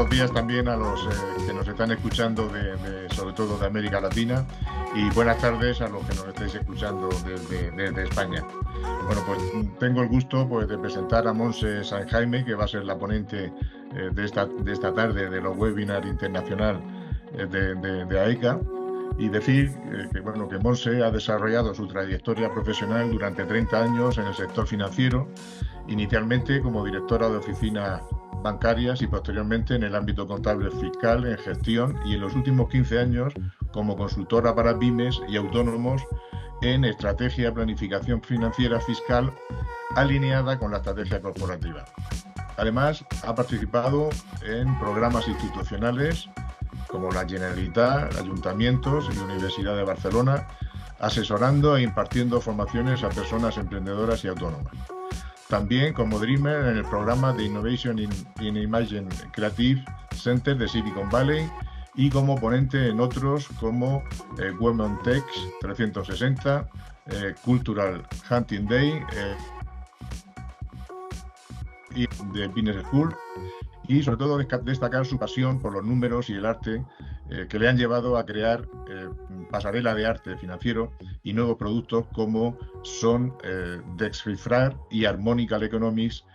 buenos días también a los que nos están escuchando, sobre todo de América Latina, y buenas tardes a los que nos estáis escuchando desde España. Bueno, pues tengo el gusto de presentar a Montse San Jaime, que va a ser la ponente de esta tarde de los webinar internacional de AECA, y decir que Montse ha desarrollado su trayectoria profesional durante 30 años en el sector financiero, inicialmente como directora de oficinas bancarias y posteriormente en el ámbito contable fiscal, en gestión, y en los últimos 15 años como consultora para pymes y autónomos en estrategia, planificación financiera fiscal alineada con la estrategia corporativa. Además, ha participado en programas institucionales como la Generalitat, ayuntamientos y Universidad de Barcelona, asesorando e impartiendo formaciones a personas emprendedoras y autónomas. También como Dreamer en el programa de Innovation in Imagine Creative Center de Silicon Valley y como ponente en otros como Women Tech 360, Cultural Hunting Day y de Business School, y sobre todo destacar su pasión por los números y el arte que le han llevado a crear pasarela de arte financiero y nuevos productos como son Dexcifrar y Harmonical Economics,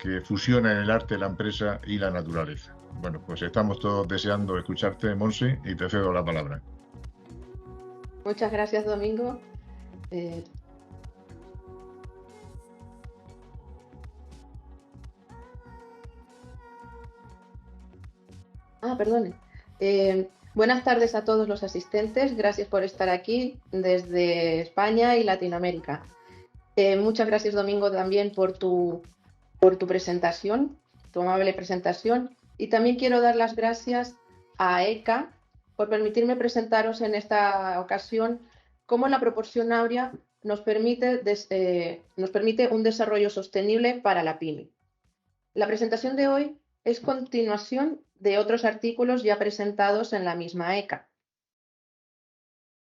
que fusionan el arte, la empresa y la naturaleza. Bueno, pues estamos todos deseando escucharte, Montse, y te cedo la palabra. Muchas gracias, Domingo. Perdone. Buenas tardes a todos los asistentes. Gracias por estar aquí desde España y Latinoamérica. Muchas gracias, Domingo, también por tu presentación, tu amable presentación. Y también quiero dar las gracias a AECA por permitirme presentaros en esta ocasión cómo la proporción áurea nos permite un desarrollo sostenible para la pyme. La presentación de hoy es continuación de otros artículos ya presentados en la misma AECA.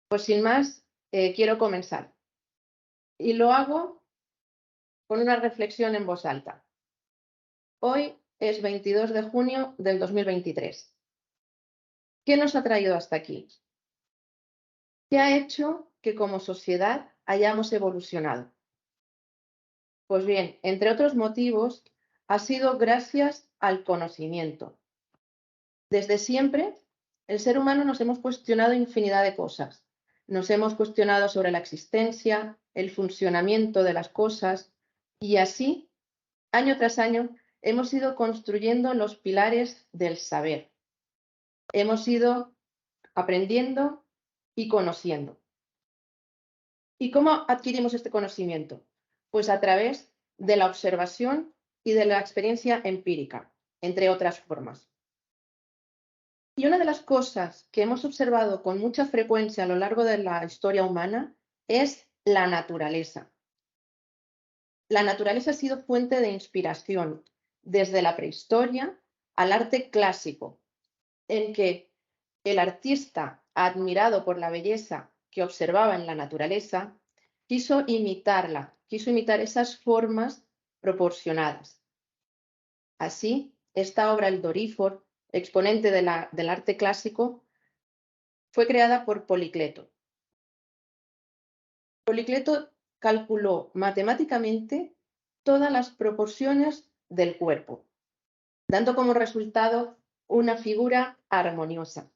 Pues sin más, quiero comenzar. Y lo hago con una reflexión en voz alta. Hoy es 22 de junio del 2023. ¿Qué nos ha traído hasta aquí? ¿Qué ha hecho que como sociedad hayamos evolucionado? Pues bien, entre otros motivos, ha sido gracias al conocimiento. Desde siempre, el ser humano nos hemos cuestionado infinidad de cosas. Nos hemos cuestionado sobre la existencia, el funcionamiento de las cosas, y así, año tras año, hemos ido construyendo los pilares del saber. Hemos ido aprendiendo y conociendo. ¿Y cómo adquirimos este conocimiento? Pues a través de la observación y de la experiencia empírica, entre otras formas. Y una de las cosas que hemos observado con mucha frecuencia a lo largo de la historia humana es la naturaleza. La naturaleza ha sido fuente de inspiración desde la prehistoria al arte clásico, en que el artista, admirado por la belleza que observaba en la naturaleza, quiso imitar esas formas proporcionadas. Así, esta obra, el Dorífor, exponente del arte clásico, fue creada por Policleto. Policleto calculó matemáticamente todas las proporciones del cuerpo, dando como resultado una figura armoniosa.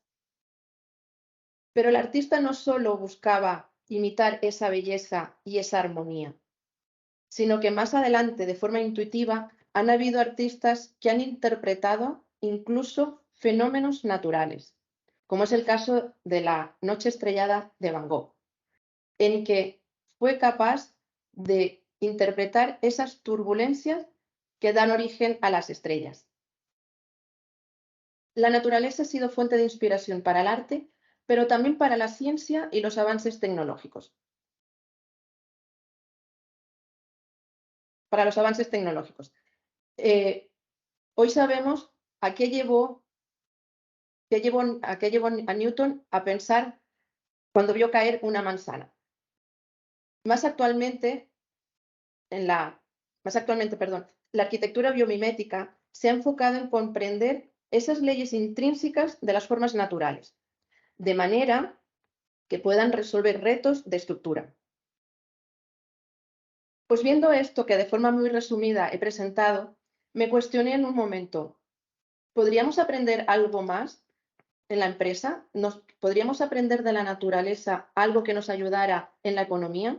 Pero el artista no solo buscaba imitar esa belleza y esa armonía, sino que más adelante, de forma intuitiva, han habido artistas que han interpretado incluso fenómenos naturales, como es el caso de la Noche estrellada de Van Gogh, en que fue capaz de interpretar esas turbulencias que dan origen a las estrellas. La naturaleza ha sido fuente de inspiración para el arte, pero también para la ciencia y los avances tecnológicos. Hoy sabemos a qué llevó a Newton a pensar cuando vio caer una manzana. Más actualmente, la arquitectura biomimética se ha enfocado en comprender esas leyes intrínsecas de las formas naturales, de manera que puedan resolver retos de estructura. Pues viendo esto que de forma muy resumida he presentado, me cuestioné en un momento, ¿podríamos aprender algo más en la empresa? ¿Podríamos aprender de la naturaleza algo que nos ayudara en la economía?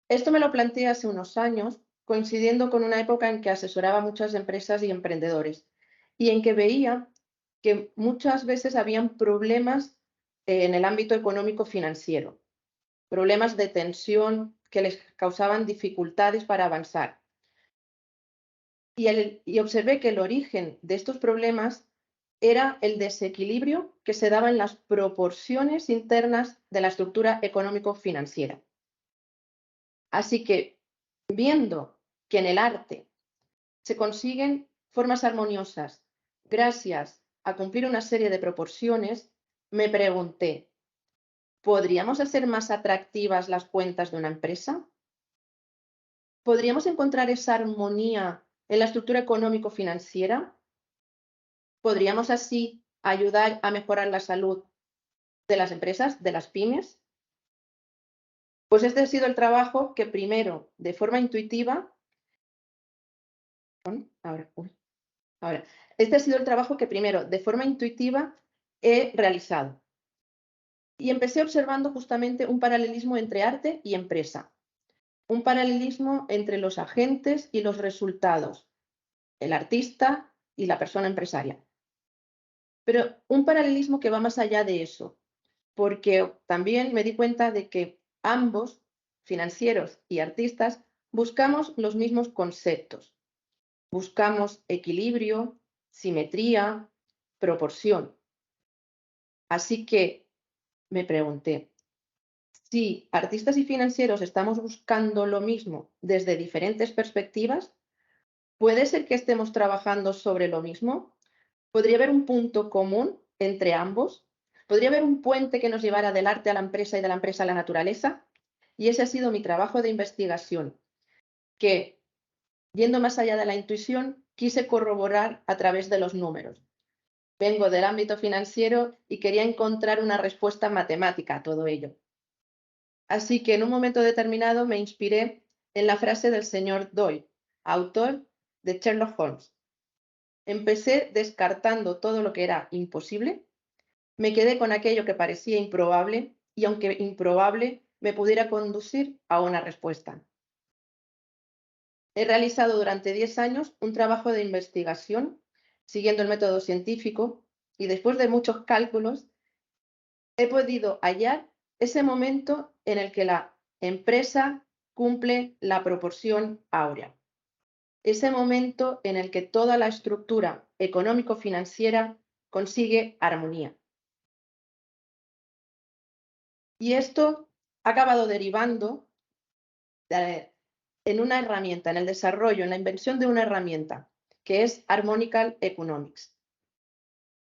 Esto me lo planteé hace unos años, coincidiendo con una época en que asesoraba a muchas empresas y emprendedores y en que veía que muchas veces habían problemas en el ámbito económico-financiero, problemas de tensión que les causaban dificultades para avanzar. Y observé que el origen de estos problemas era el desequilibrio que se daba en las proporciones internas de la estructura económico-financiera. Así que, viendo que en el arte se consiguen formas armoniosas gracias a cumplir una serie de proporciones, me pregunté, ¿podríamos hacer más atractivas las cuentas de una empresa? ¿Podríamos encontrar esa armonía en la estructura económico-financiera? ¿Podríamos así ayudar a mejorar la salud de las empresas, de las pymes? Pues este ha sido el trabajo que primero, de forma intuitiva, este ha sido el trabajo que primero, de forma intuitiva, he realizado. Y empecé observando justamente un paralelismo entre arte y empresa, un paralelismo entre los agentes y los resultados, el artista y la persona empresaria. Pero un paralelismo que va más allá de eso, porque también me di cuenta de que ambos, financieros y artistas, buscamos los mismos conceptos. Buscamos equilibrio, simetría, proporción. Así que me pregunté, si artistas y financieros estamos buscando lo mismo desde diferentes perspectivas, ¿puede ser que estemos trabajando sobre lo mismo? ¿Podría haber un punto común entre ambos? ¿Podría haber un puente que nos llevara del arte a la empresa y de la empresa a la naturaleza? Y ese ha sido mi trabajo de investigación, que, yendo más allá de la intuición, quise corroborar a través de los números. Vengo del ámbito financiero y quería encontrar una respuesta matemática a todo ello. Así que en un momento determinado me inspiré en la frase del señor Doyle, autor de Sherlock Holmes. Empecé descartando todo lo que era imposible, me quedé con aquello que parecía improbable y aunque improbable, me pudiera conducir a una respuesta. He realizado durante 10 años un trabajo de investigación siguiendo el método científico y después de muchos cálculos he podido hallar ese momento en el que la empresa cumple la proporción áurea. Ese momento en el que toda la estructura económico-financiera consigue armonía. Y esto ha acabado derivando en una herramienta, en el desarrollo, en la invención de una herramienta, que es Harmonical Economics.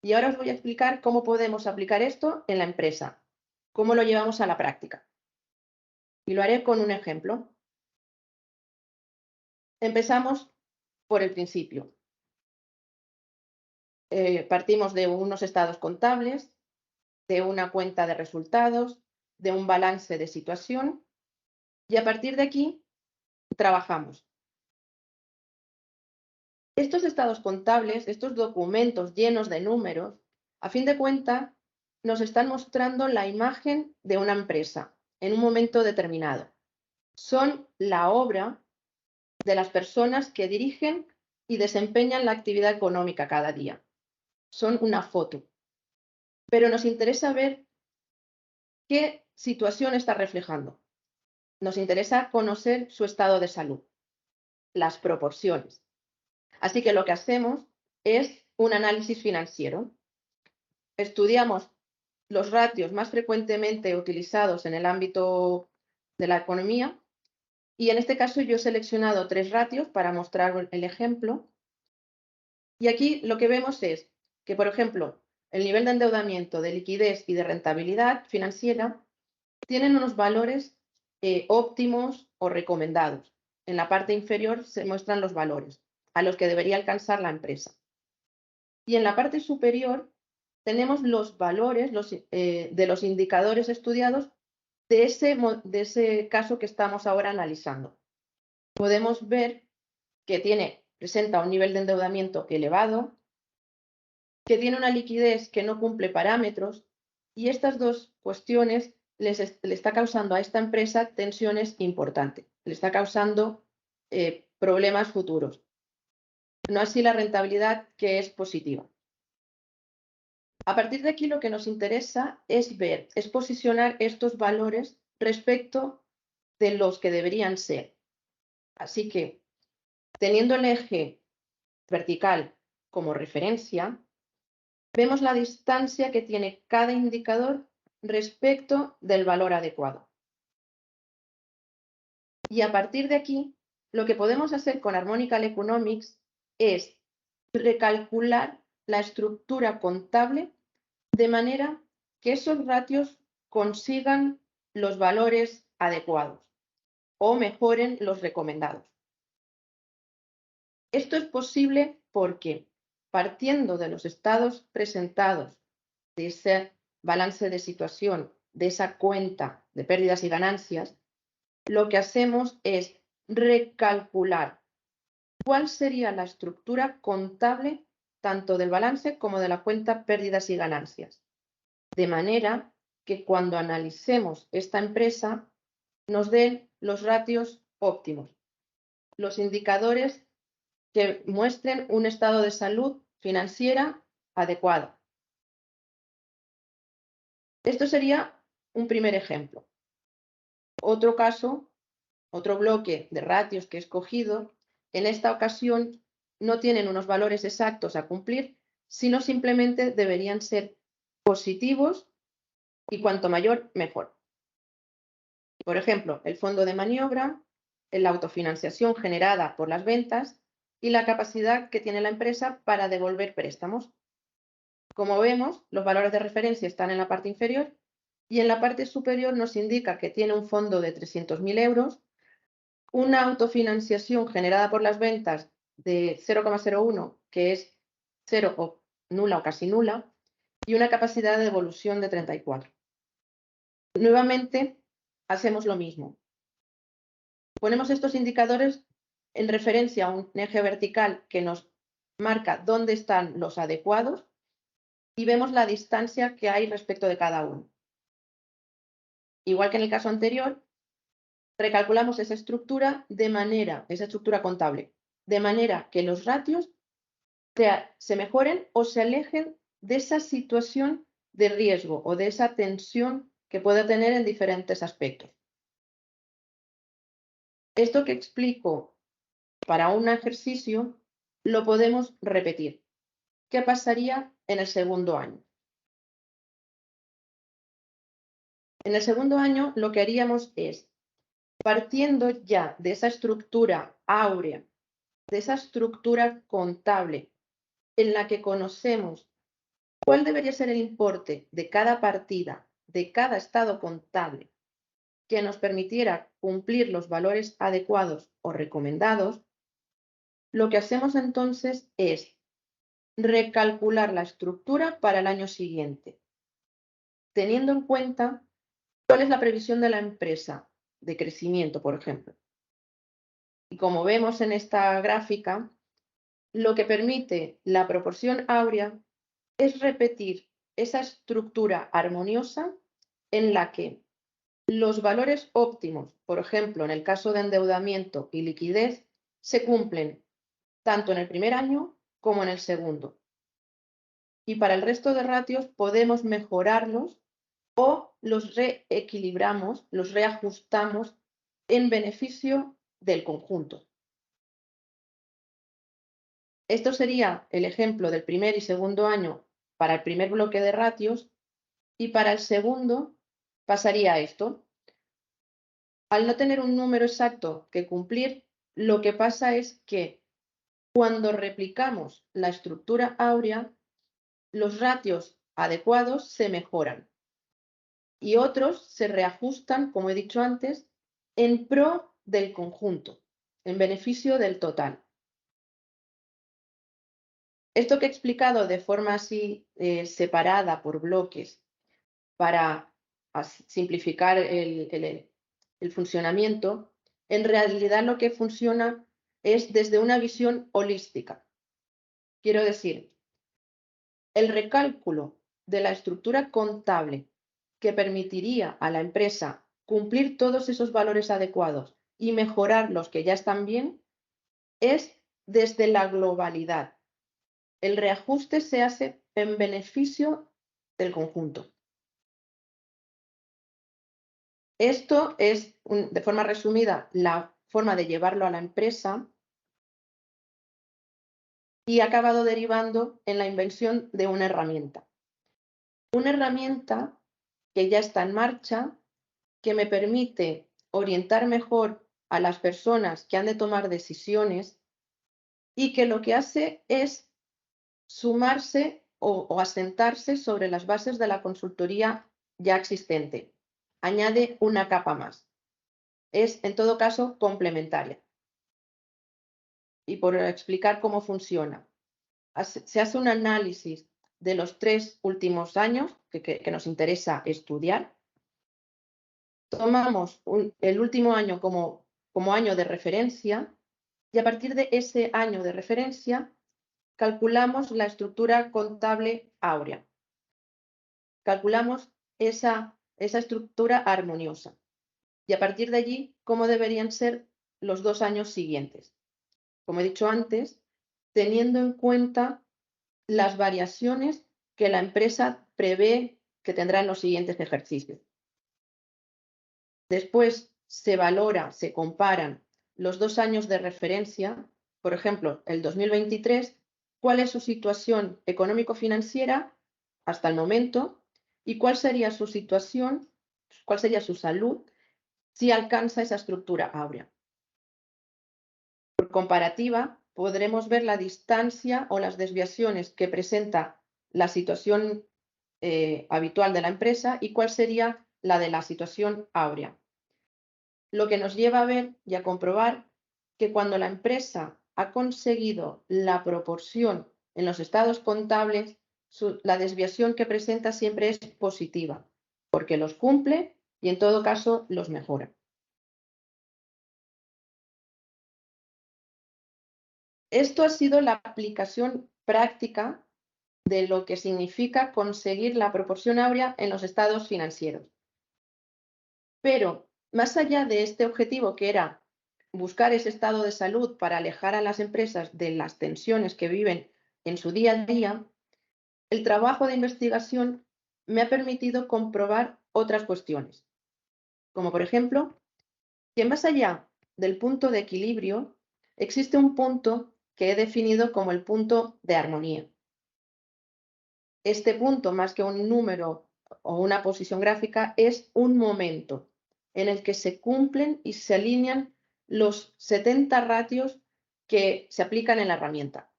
Y ahora os voy a explicar cómo podemos aplicar esto en la empresa, cómo lo llevamos a la práctica. Y lo haré con un ejemplo. Empezamos por el principio. Partimos de unos estados contables, de una cuenta de resultados, de un balance de situación y a partir de aquí trabajamos. Estos estados contables, estos documentos llenos de números, a fin de cuentas, nos están mostrando la imagen de una empresa en un momento determinado. Son la obra de las personas que dirigen y desempeñan la actividad económica cada día. Son una foto. Pero nos interesa ver qué situación está reflejando. Nos interesa conocer su estado de salud, las proporciones. Así que lo que hacemos es un análisis financiero. Estudiamos los ratios más frecuentemente utilizados en el ámbito de la economía y en este caso yo he seleccionado 3 ratios para mostrar el ejemplo. Y aquí lo que vemos es que, por ejemplo, el nivel de endeudamiento, de liquidez y de rentabilidad financiera tienen unos valores óptimos o recomendados. En la parte inferior se muestran los valores a los que debería alcanzar la empresa. Y en la parte superior tenemos los valores de los indicadores estudiados de ese caso que estamos ahora analizando. Podemos ver que presenta un nivel de endeudamiento elevado, que tiene una liquidez que no cumple parámetros, y estas dos cuestiones le está causando a esta empresa tensiones importantes, le está causando problemas futuros. No así la rentabilidad, que es positiva. A partir de aquí lo que nos interesa es posicionar estos valores respecto de los que deberían ser. Así que, teniendo el eje vertical como referencia, vemos la distancia que tiene cada indicador respecto del valor adecuado. Y a partir de aquí, lo que podemos hacer con Harmonical Economics es recalcular la estructura contable de manera que esos ratios consigan los valores adecuados o mejoren los recomendados. Esto es posible porque, partiendo de los estados presentados de ese balance de situación, de esa cuenta de pérdidas y ganancias, lo que hacemos es recalcular cuál sería la estructura contable tanto del balance como de la cuenta pérdidas y ganancias. De manera que cuando analicemos esta empresa nos den los ratios óptimos, los indicadores que muestren un estado de salud financiera adecuado. Esto sería un primer ejemplo. Otro caso, otro bloque de ratios que he escogido, en esta ocasión no tienen unos valores exactos a cumplir, sino simplemente deberían ser positivos y cuanto mayor, mejor. Por ejemplo, el fondo de maniobra, la autofinanciación generada por las ventas y la capacidad que tiene la empresa para devolver préstamos. Como vemos, los valores de referencia están en la parte inferior y en la parte superior nos indica que tiene un fondo de 300.000 euros, una autofinanciación generada por las ventas de 0,01, que es cero o nula o casi nula, y una capacidad de devolución de 34. Nuevamente, hacemos lo mismo. Ponemos estos indicadores en referencia a un eje vertical que nos marca dónde están los adecuados y vemos la distancia que hay respecto de cada uno. Igual que en el caso anterior, recalculamos esa estructura contable, de manera que los ratios se mejoren o se alejen de esa situación de riesgo o de esa tensión que puede tener en diferentes aspectos. Esto que explico para un ejercicio lo podemos repetir. ¿Qué pasaría en el segundo año? En el segundo año lo que haríamos es, partiendo ya de esa estructura áurea, de esa estructura contable en la que conocemos cuál debería ser el importe de cada partida, de cada estado contable, que nos permitiera cumplir los valores adecuados o recomendados, lo que hacemos entonces es recalcular la estructura para el año siguiente, teniendo en cuenta cuál es la previsión de la empresa de crecimiento, por ejemplo. Y como vemos en esta gráfica, lo que permite la proporción áurea es repetir esa estructura armoniosa en la que los valores óptimos, por ejemplo, en el caso de endeudamiento y liquidez, se cumplen tanto en el primer año como en el segundo. Y para el resto de ratios podemos mejorarlos o los reequilibramos, los reajustamos en beneficio del conjunto. Esto sería el ejemplo del primer y segundo año para el primer bloque de ratios y para el segundo pasaría esto. Al no tener un número exacto que cumplir, lo que pasa es que cuando replicamos la estructura áurea, los ratios adecuados se mejoran y otros se reajustan, como he dicho antes, en pro del conjunto, en beneficio del total. Esto que he explicado de forma así separada por bloques para simplificar el funcionamiento, en realidad lo que funciona es desde una visión holística. Quiero decir, el recálculo de la estructura contable que permitiría a la empresa cumplir todos esos valores adecuados y mejorar los que ya están bien es desde la globalidad. El reajuste se hace en beneficio del conjunto. Esto es, de forma resumida, la forma de llevarlo a la empresa y ha acabado derivando en la invención de una herramienta. Una herramienta que ya está en marcha, que me permite orientar mejor a las personas que han de tomar decisiones y que lo que hace es sumarse o asentarse sobre las bases de la consultoría ya existente. Añade una capa más. Es, en todo caso, complementaria. Y por explicar cómo funciona, se hace un análisis de los 3 últimos años que nos interesa estudiar. Tomamos el último año como año de referencia y a partir de ese año de referencia calculamos la estructura contable áurea. Calculamos esa estructura armoniosa y a partir de allí cómo deberían ser los 2 años siguientes. Como he dicho antes, teniendo en cuenta las variaciones que la empresa prevé que tendrá en los siguientes ejercicios. Después se valora, se comparan los 2 años de referencia, por ejemplo, el 2023, cuál es su situación económico-financiera hasta el momento y cuál sería su situación, cuál sería su salud si alcanza esa estructura áurea. Por comparativa, podremos ver la distancia o las desviaciones que presenta la situación habitual de la empresa y cuál sería la de la situación áurea. Lo que nos lleva a ver y a comprobar que cuando la empresa ha conseguido la proporción en los estados contables, la desviación que presenta siempre es positiva, porque los cumple y en todo caso los mejora. Esto ha sido la aplicación práctica de lo que significa conseguir la proporción áurea en los estados financieros. Pero más allá de este objetivo, que era buscar ese estado de salud para alejar a las empresas de las tensiones que viven en su día a día, el trabajo de investigación me ha permitido comprobar otras cuestiones, como por ejemplo, que más allá del punto de equilibrio, existe un punto que he definido como el punto de armonía. Este punto, más que un número o una posición gráfica, es un momento en el que se cumplen y se alinean los 70 ratios que se aplican en la herramienta.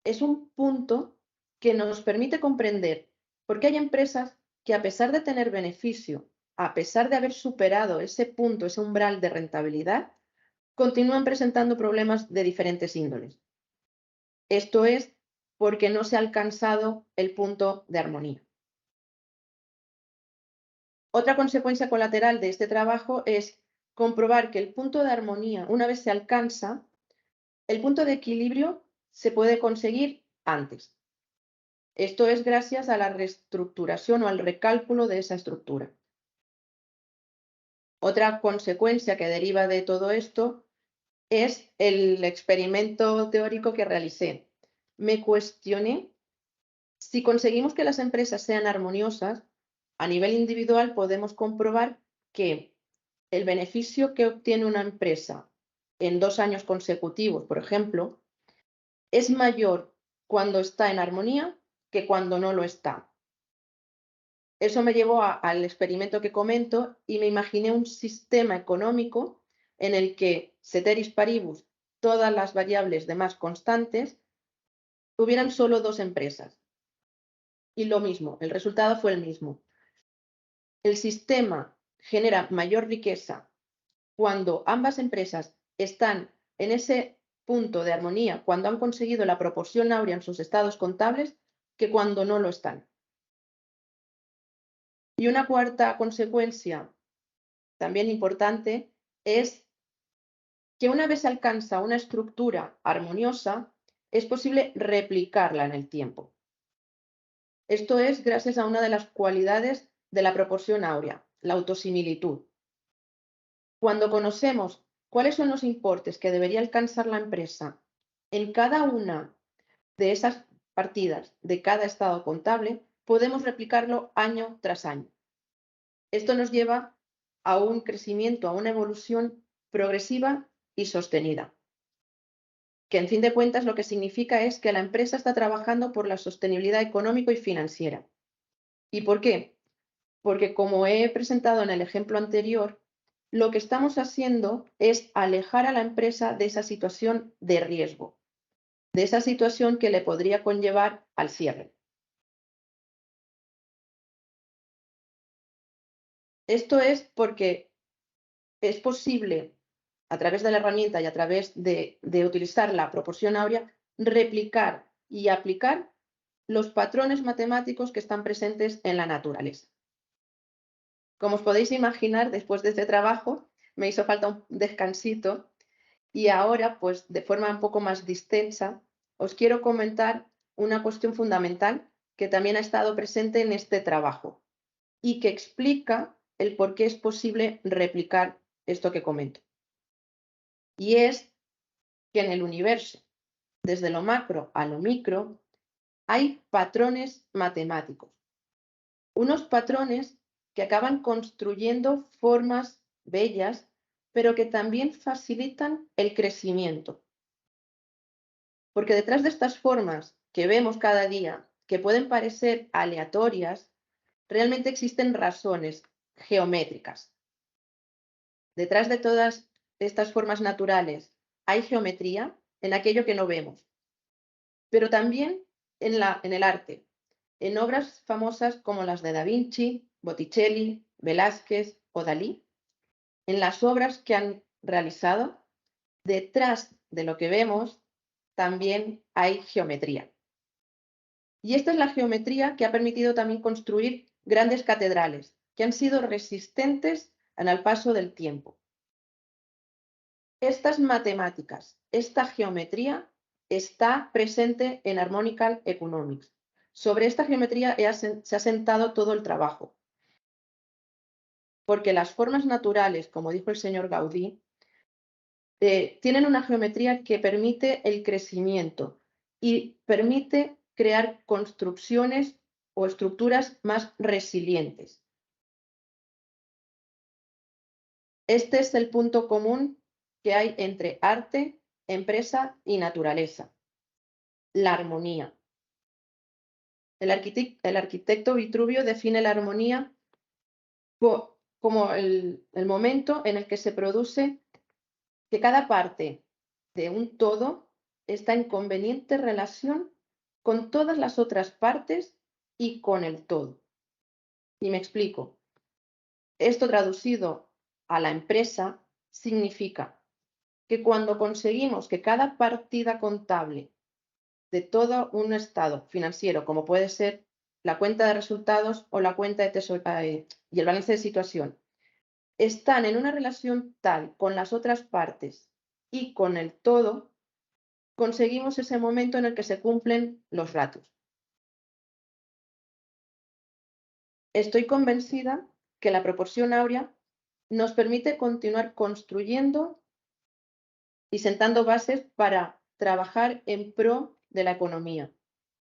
Es un punto que nos permite comprender por qué hay empresas que, a pesar de tener beneficio, a pesar de haber superado ese punto, ese umbral de rentabilidad, continúan presentando problemas de diferentes índoles. Esto es porque no se ha alcanzado el punto de armonía. Otra consecuencia colateral de este trabajo es comprobar que el punto de armonía, una vez se alcanza, el punto de equilibrio se puede conseguir antes. Esto es gracias a la reestructuración o al recálculo de esa estructura. Otra consecuencia que deriva de todo esto es el experimento teórico que realicé. Me cuestioné si conseguimos que las empresas sean armoniosas, a nivel individual podemos comprobar que el beneficio que obtiene una empresa en 2 años consecutivos, por ejemplo, es mayor cuando está en armonía que cuando no lo está. Eso me llevó al experimento que comento y me imaginé un sistema económico en el que, ceteris paribus, todas las variables demás constantes, hubieran solo 2 empresas. Y lo mismo, el resultado fue el mismo. El sistema genera mayor riqueza cuando ambas empresas están en ese punto de armonía cuando han conseguido la proporción áurea en sus estados contables que cuando no lo están. Y una cuarta consecuencia, también importante, es que una vez se alcanza una estructura armoniosa, es posible replicarla en el tiempo. Esto es gracias a una de las cualidades de la proporción áurea, la autosimilitud. Cuando conocemos cuáles son los importes que debería alcanzar la empresa en cada una de esas partidas de cada estado contable, podemos replicarlo año tras año. Esto nos lleva a un crecimiento, a una evolución progresiva y sostenida, que en fin de cuentas lo que significa es que la empresa está trabajando por la sostenibilidad económica y financiera. ¿Y por qué? Porque como he presentado en el ejemplo anterior, lo que estamos haciendo es alejar a la empresa de esa situación de riesgo, de esa situación que le podría conllevar al cierre. Esto es porque es posible, a través de la herramienta y a través de utilizar la proporción áurea, replicar y aplicar los patrones matemáticos que están presentes en la naturaleza. Como os podéis imaginar, después de este trabajo me hizo falta un descansito y ahora, pues de forma un poco más distensa, os quiero comentar una cuestión fundamental que también ha estado presente en este trabajo y que explica el por qué es posible replicar esto que comento. Y es que en el universo, desde lo macro a lo micro, hay patrones matemáticos. Unos patrones que acaban construyendo formas bellas, pero que también facilitan el crecimiento. Porque detrás de estas formas que vemos cada día, que pueden parecer aleatorias, realmente existen razones geométricas. Detrás de todas estas formas naturales hay geometría en aquello que no vemos, pero también en el arte, en obras famosas como las de Da Vinci, Botticelli, Velázquez o Dalí, en las obras que han realizado, detrás de lo que vemos también hay geometría. Y esta es la geometría que ha permitido también construir grandes catedrales, que han sido resistentes al paso del tiempo. Estas matemáticas, esta geometría está presente en Harmonical Economics. Sobre esta geometría se ha sentado todo el trabajo. Porque las formas naturales, como dijo el señor Gaudí, tienen una geometría que permite el crecimiento y permite crear construcciones o estructuras más resilientes. Este es el punto común que hay entre arte, empresa y naturaleza: la armonía. El arquitecto Vitruvio define la armonía como el momento en el que se produce que cada parte de un todo está en conveniente relación con todas las otras partes y con el todo. Y me explico. Esto traducido a la empresa significa que cuando conseguimos que cada partida contable de todo un estado financiero, como puede ser la cuenta de resultados o la cuenta de tesorería y el balance de situación, están en una relación tal con las otras partes y con el todo, conseguimos ese momento en el que se cumplen los ratios. Estoy convencida que la proporción áurea nos permite continuar construyendo y sentando bases para trabajar en pro de la economía.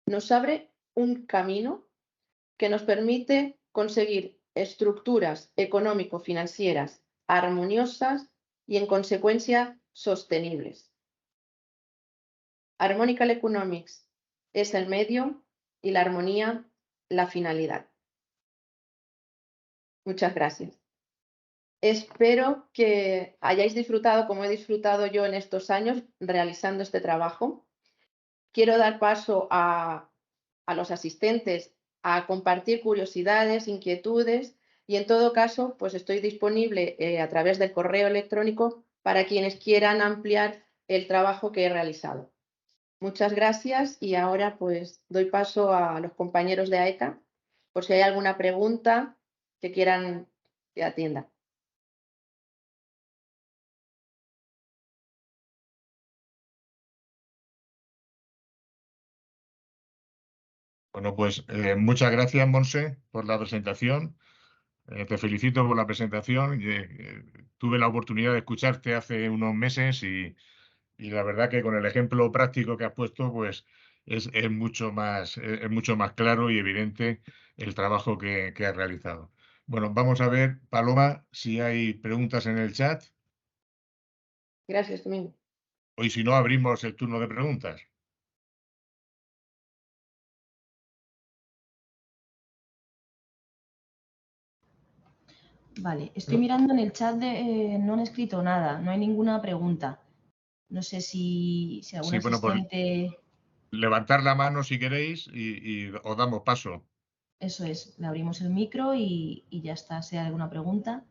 Nos abre un camino que nos permite conseguir estructuras económico-financieras armoniosas y, en consecuencia, sostenibles. Harmonical Economics es el medio y la armonía la finalidad. Muchas gracias. Espero que hayáis disfrutado como he disfrutado yo en estos años realizando este trabajo. Quiero dar paso a los asistentes a compartir curiosidades, inquietudes y, en todo caso, pues estoy disponible a través del correo electrónico para quienes quieran ampliar el trabajo que he realizado. Muchas gracias y ahora pues doy paso a los compañeros de AECA por si hay alguna pregunta que quieran que atienda. Bueno, pues muchas gracias, Monse, por la presentación. Te felicito por la presentación. Tuve la oportunidad de escucharte hace unos meses y la verdad que con el ejemplo práctico que has puesto, pues es mucho más claro y evidente el trabajo que has realizado. Bueno, vamos a ver, Paloma, si hay preguntas en el chat Gracias, Domingo. o y si no, abrimos el turno de preguntas. Vale, estoy mirando en el chat no han escrito nada, no hay ninguna pregunta. No sé si algún Sí, bueno, pues asistente... levantar la mano si queréis y os damos paso. Eso es, le abrimos el micro y ya está, si hay alguna pregunta.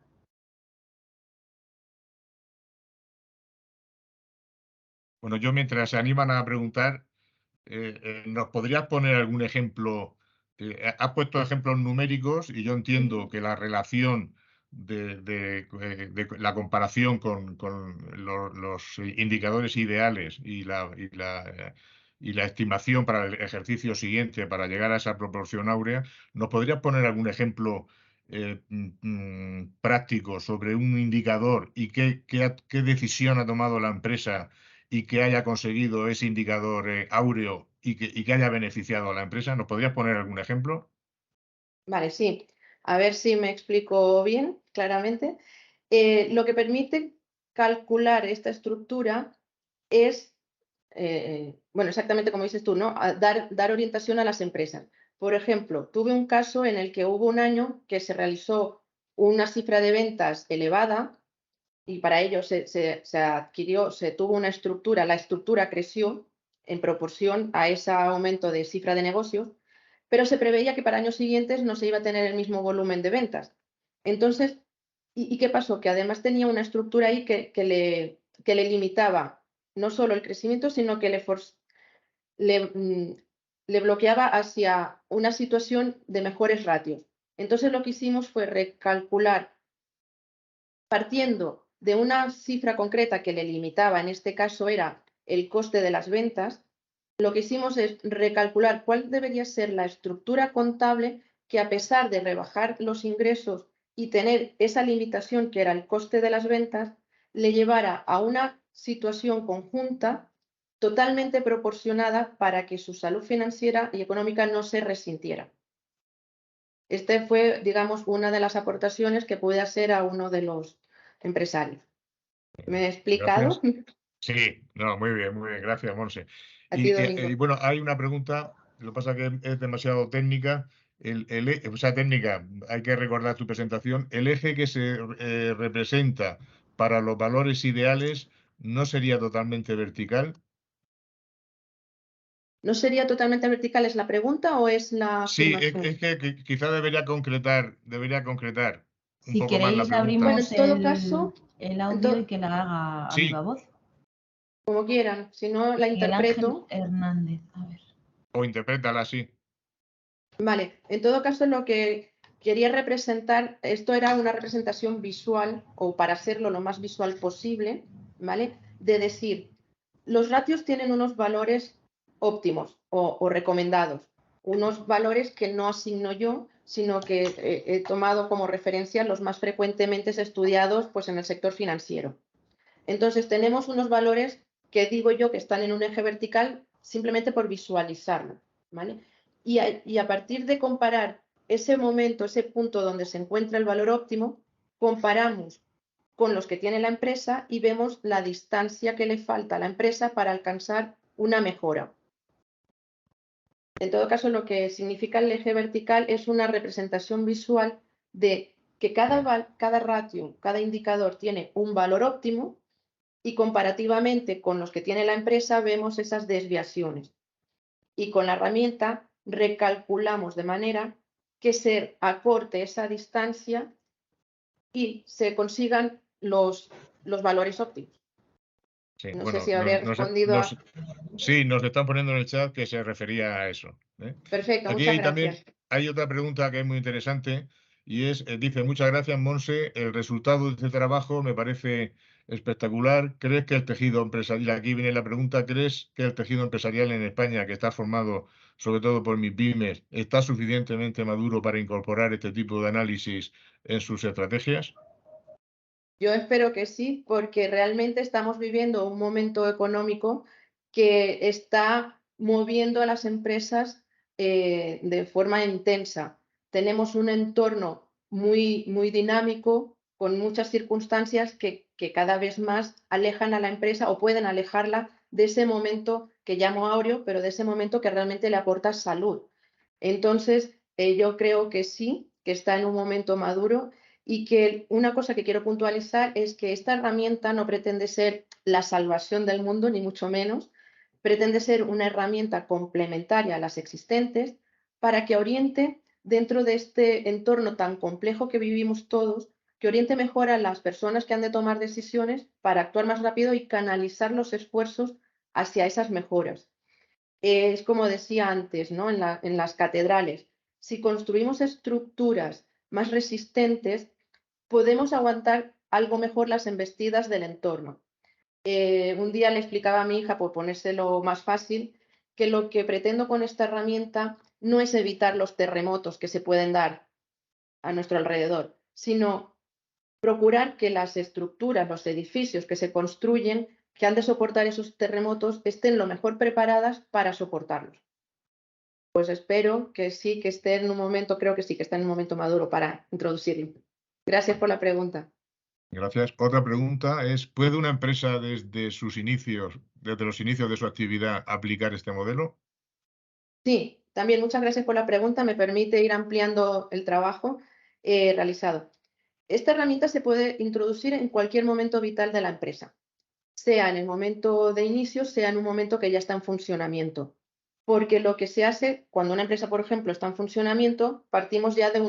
Bueno, yo mientras se animan a preguntar, ¿nos podrías poner algún ejemplo? Has puesto ejemplos numéricos y yo entiendo que la relación de la comparación con los indicadores ideales y la estimación para el ejercicio siguiente para llegar a esa proporción áurea, ¿nos podrías poner algún ejemplo práctico sobre un indicador y qué decisión ha tomado la empresa y que haya conseguido ese indicador áureo y que haya beneficiado a la empresa? ¿Nos podrías poner algún ejemplo? Vale, sí. A ver si me explico bien, claramente. Lo que permite calcular esta estructura es, bueno, exactamente como dices tú, ¿no? Dar orientación a las empresas. Por ejemplo, tuve un caso en el que hubo un año que se realizó una cifra de ventas elevada y para ello se tuvo una estructura, la estructura creció en proporción a ese aumento de cifra de negocios, pero se preveía que para años siguientes no se iba a tener el mismo volumen de ventas. Entonces, ¿y qué pasó? Que además tenía una estructura ahí que le limitaba no solo el crecimiento, sino que le bloqueaba hacia una situación de mejores ratios. Entonces lo que hicimos fue recalcular partiendo de una cifra concreta que le limitaba, en este caso era el coste de las ventas. Lo que hicimos es recalcular cuál debería ser la estructura contable que, a pesar de rebajar los ingresos y tener esa limitación que era el coste de las ventas, le llevara a una situación conjunta totalmente proporcionada para que su salud financiera y económica no se resintiera. Este fue, digamos, una de las aportaciones que pude hacer a uno de los empresarios. ¿Me he explicado? Gracias. Sí, no, muy bien, gracias, Monse. A ti, Domingo. Y bueno, hay una pregunta, lo que pasa es que es demasiado técnica. O sea, técnica, hay que recordar tu presentación. El eje que se representa para los valores ideales no sería totalmente vertical. ¿No sería totalmente vertical? ¿Es la pregunta o es la Sí, afirmación? es que quizá debería concretar un Si poco más la queréis, pregunta. Bueno, abrimos en todo caso, el audio y que la haga a viva Sí, voz. como quieran, si no la Miguel Ángel interpreto. Hernández, a ver. o interprétala así. Vale, en todo caso lo que quería representar, esto era una representación visual o para hacerlo lo más visual posible, ¿vale? De decir, los ratios tienen unos valores óptimos o recomendados, unos valores que no asigno yo, sino que he tomado como referencia los más frecuentemente estudiados pues, en el sector financiero. Entonces tenemos unos valores que digo yo que están en un eje vertical simplemente por visualizarlo, ¿vale? Y a partir de comparar ese momento, ese punto donde se encuentra el valor óptimo, comparamos con los que tiene la empresa y vemos la distancia que le falta a la empresa para alcanzar una mejora. En todo caso, lo que significa el eje vertical es una representación visual de que cada ratio, cada indicador tiene un valor óptimo y comparativamente con los que tiene la empresa vemos esas desviaciones. Y con la herramienta recalculamos de manera que se acorte esa distancia y se consigan los valores óptimos. Sí, No sé bueno, si habré respondido a... sí, nos están poniendo en el chat que se refería a eso, ¿eh? Perfecto, Aquí muchas hay también gracias. hay otra pregunta que es muy interesante y es, dice, muchas gracias, Monse, el resultado de este trabajo me parece espectacular. ¿Crees que el tejido empresarial, aquí viene la pregunta, ¿crees que el tejido empresarial en España, que está formado sobre todo por MIPYMES, está suficientemente maduro para incorporar este tipo de análisis en sus estrategias? Yo espero que sí, porque realmente estamos viviendo un momento económico que está moviendo a las empresas de forma intensa. Tenemos un entorno muy dinámico, con muchas circunstancias que cada vez más alejan a la empresa o pueden alejarla de ese momento que llamo áureo, pero de ese momento que realmente le aporta salud. Entonces, yo creo que sí, que está en un momento maduro y que una cosa que quiero puntualizar es que esta herramienta no pretende ser la salvación del mundo, ni mucho menos, pretende ser una herramienta complementaria a las existentes para que oriente dentro de este entorno tan complejo que vivimos todos, que oriente mejor a las personas que han de tomar decisiones para actuar más rápido y canalizar los esfuerzos hacia esas mejoras. Es como decía antes, ¿no? En las catedrales, si construimos estructuras más resistentes, podemos aguantar algo mejor las embestidas del entorno. Un día le explicaba a mi hija, por ponérselo más fácil, que lo que pretendo con esta herramienta no es evitar los terremotos que se pueden dar a nuestro alrededor, sino procurar que las estructuras, los edificios que se construyen, que han de soportar esos terremotos, estén lo mejor preparadas para soportarlos. Pues espero que sí, que esté en un momento, creo que sí, que está en un momento maduro para introducirlo. Gracias por la pregunta. Gracias. Otra pregunta es, ¿puede una empresa desde sus inicios, desde los inicios de su actividad, aplicar este modelo? Sí, también muchas gracias por la pregunta. Me permite ir ampliando el trabajo realizado. Esta herramienta se puede introducir en cualquier momento vital de la empresa, sea en el momento de inicio, sea en un momento que ya está en funcionamiento. Porque lo que se hace cuando una empresa, por ejemplo, está en funcionamiento, partimos ya de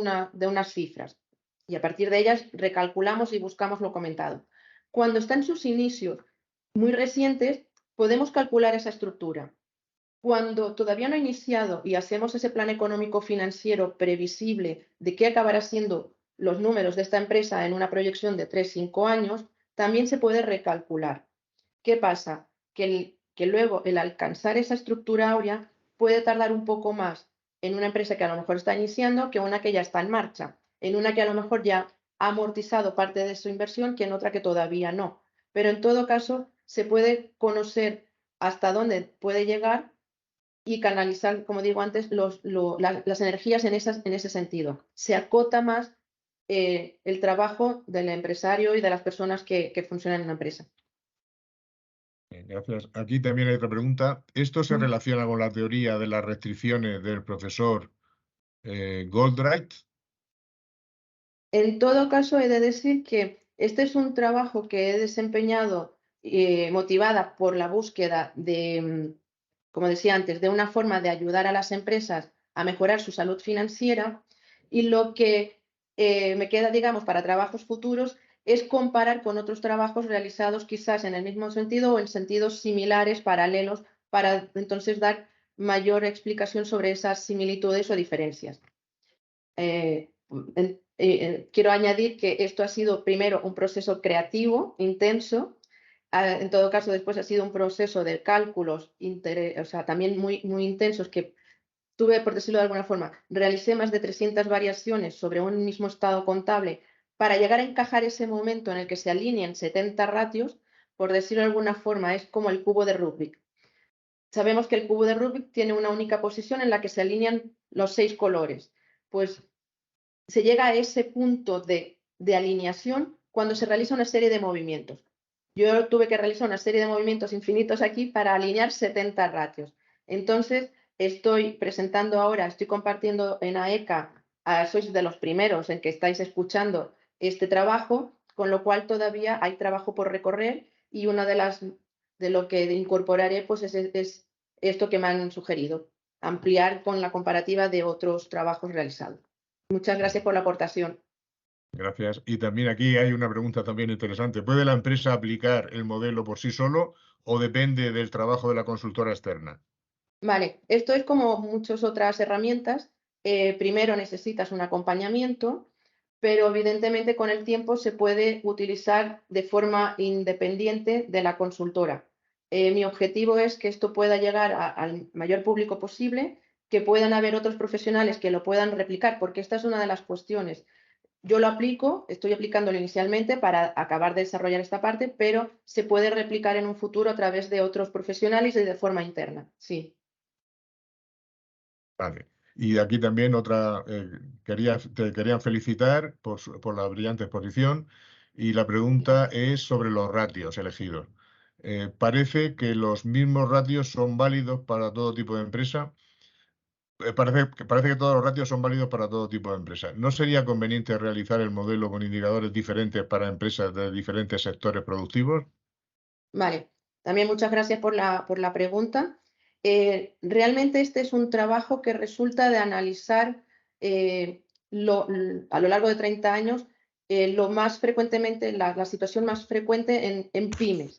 unas cifras y a partir de ellas recalculamos y buscamos lo comentado. Cuando está en sus inicios muy recientes, podemos calcular esa estructura. Cuando todavía no ha iniciado y hacemos ese plan económico financiero previsible de qué acabará siendo los números de esta empresa en una proyección de 3-5 años, también se puede recalcular. ¿Qué pasa? Que luego el alcanzar esa estructura áurea puede tardar un poco más en una empresa que a lo mejor está iniciando que una que ya está en marcha, en una que a lo mejor ya ha amortizado parte de su inversión que en otra que todavía no. Pero en todo caso, se puede conocer hasta dónde puede llegar y canalizar, como digo antes, las energías en ese sentido. Se acota más el trabajo del empresario y de las personas que funcionan en la empresa. Bien, gracias. Aquí también hay otra pregunta. ¿Esto se relaciona con la teoría de las restricciones del profesor Goldratt? En todo caso, he de decir que este es un trabajo que he desempeñado motivada por la búsqueda de, como decía antes, de una forma de ayudar a las empresas a mejorar su salud financiera y lo que me queda, digamos, para trabajos futuros es comparar con otros trabajos realizados quizás en el mismo sentido o en sentidos similares, paralelos, para entonces dar mayor explicación sobre esas similitudes o diferencias. Quiero añadir que esto ha sido primero un proceso creativo, intenso. En todo caso, después ha sido un proceso de cálculos, o sea, también muy intensos que tuve, por decirlo de alguna forma, realicé más de 300 variaciones sobre un mismo estado contable para llegar a encajar ese momento en el que se alinean 70 ratios, por decirlo de alguna forma, es como el cubo de Rubik. Sabemos que el cubo de Rubik tiene una única posición en la que se alinean los 6 colores. Pues se llega a ese punto de alineación cuando se realiza una serie de movimientos. Yo tuve que realizar una serie de movimientos infinitos aquí para alinear 70 ratios. Entonces, estoy presentando ahora, estoy compartiendo en AECA, sois de los primeros en que estáis escuchando este trabajo, con lo cual todavía hay trabajo por recorrer y una de lo que incorporaré pues es esto que me han sugerido, ampliar con la comparativa de otros trabajos realizados. Muchas gracias por la aportación. Gracias. Y también aquí hay una pregunta también interesante. ¿Puede la empresa aplicar el modelo por sí solo o depende del trabajo de la consultora externa? Vale, esto es como muchas otras herramientas. Primero necesitas un acompañamiento, pero evidentemente con el tiempo se puede utilizar de forma independiente de la consultora. Mi objetivo es que esto pueda llegar al mayor público posible, que puedan haber otros profesionales que lo puedan replicar, porque esta es una de las cuestiones. Yo lo aplico, estoy aplicándolo inicialmente para acabar de desarrollar esta parte, pero se puede replicar en un futuro a través de otros profesionales y de forma interna. Sí. Vale. Y aquí también otra, te querían felicitar por la brillante exposición y la pregunta es sobre los ratios elegidos. Parece que los mismos ratios son válidos para todo tipo de empresa. Parece que todos los ratios son válidos para todo tipo de empresa. ¿No sería conveniente realizar el modelo con indicadores diferentes para empresas de diferentes sectores productivos? Vale, también muchas gracias por la pregunta. Realmente este es un trabajo que resulta de analizar a lo largo de 30 años lo más frecuentemente, la situación más frecuente en pymes.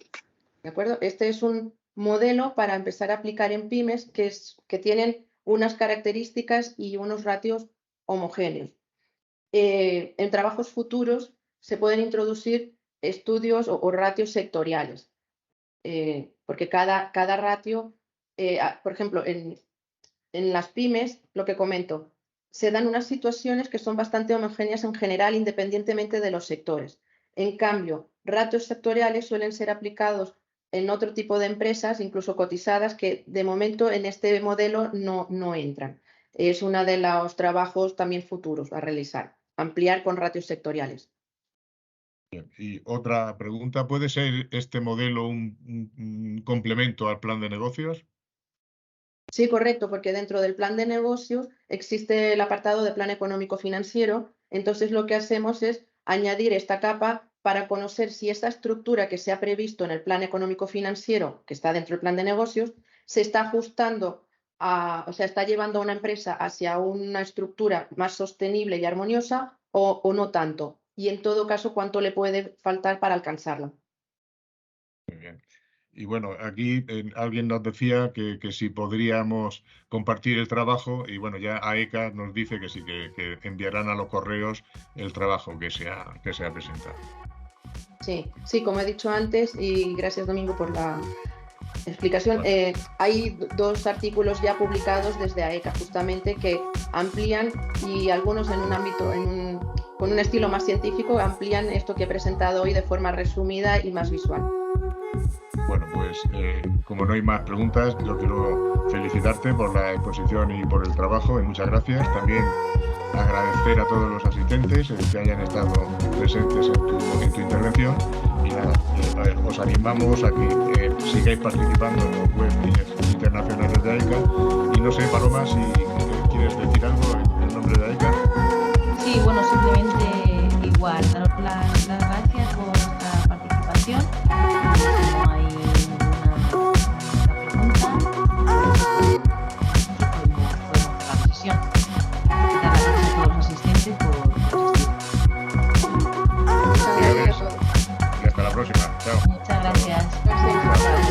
¿De acuerdo? Este es un modelo para empezar a aplicar en pymes que tienen unas características y unos ratios homogéneos. En trabajos futuros se pueden introducir estudios o ratios sectoriales. Porque cada ratio, por ejemplo, en las pymes, lo que comento, se dan unas situaciones que son bastante homogéneas en general, independientemente de los sectores. En cambio, ratios sectoriales suelen ser aplicados en otro tipo de empresas, incluso cotizadas, que de momento en este modelo no entran. Es uno de los trabajos también futuros a realizar, ampliar con ratios sectoriales. Bien. Y otra pregunta, ¿puede ser este modelo un complemento al plan de negocios? Sí, correcto, porque dentro del plan de negocios existe el apartado de plan económico financiero. Entonces lo que hacemos es añadir esta capa para conocer si esa estructura que se ha previsto en el plan económico financiero, que está dentro del plan de negocios, se está ajustando o sea, está llevando a una empresa hacia una estructura más sostenible y armoniosa o no tanto. Y en todo caso, cuánto le puede faltar para alcanzarla. Muy bien. Y bueno, aquí alguien nos decía que si podríamos compartir el trabajo y bueno, ya AECA nos dice que sí, que enviarán a los correos el trabajo que se ha presentado. Sí, sí, como he dicho antes, y gracias Domingo por la explicación. Bueno, Hay dos artículos ya publicados desde AECA, justamente, que amplían y algunos en un ámbito, con un estilo más científico, amplían esto que he presentado hoy de forma resumida y más visual. bueno, pues como no hay más preguntas, yo quiero felicitarte por la exposición y por el trabajo y muchas gracias. También agradecer a todos los asistentes que hayan estado presentes en tu intervención y nada, os animamos a que sigáis participando en los webinars internacionales de AECA y no sé, Paloma, si quieres decir algo en nombre de AECA. Sí, bueno, simplemente igual, daros las gracias por vuestra participación. Si no hay ninguna pregunta, podemos cerrar la sesión. Dar las gracias a todos los asistentes por asistir. Muchas gracias a todos. Y hasta la próxima. Chao. Muchas gracias. Gracias.